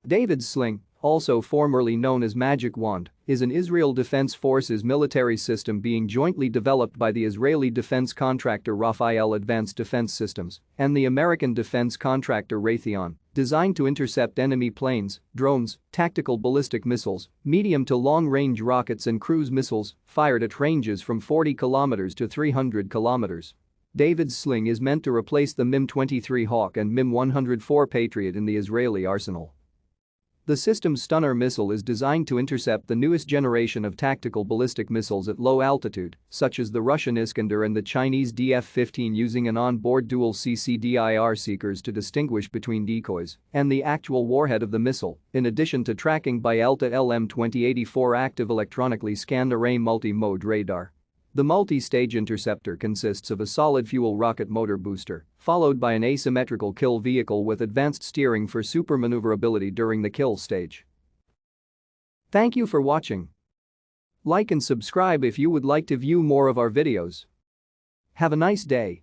David's Sling, also formerly known as Magic Wand, is an Israel Defense Forces military system being jointly developed by the Israeli defense contractor Rafael Advanced Defense Systems and the American defense contractor Raytheon, designed to intercept enemy planes, drones, tactical ballistic missiles, medium to long-range rockets and cruise missiles fired at ranges from 40 km to 300 km. David's Sling is meant to replace the MIM-23 Hawk and MIM-104 Patriot in the Israeli arsenal. The system's Stunner missile is designed to intercept the newest generation of tactical ballistic missiles at low altitude, such as the Russian Iskander and the Chinese DF-15, using an on-board dual CCDIR seekers to distinguish between decoys and the actual warhead of the missile, in addition to tracking by ELTA LM-2084 active electronically scanned array multi-mode radar. The multi-stage interceptor consists of a solid-fuel rocket motor booster, followed by an asymmetrical kill vehicle with advanced steering for supermaneuverability during the kill stage. Thank you for watching. Like and subscribe if you would like to view more of our videos. Have a nice day.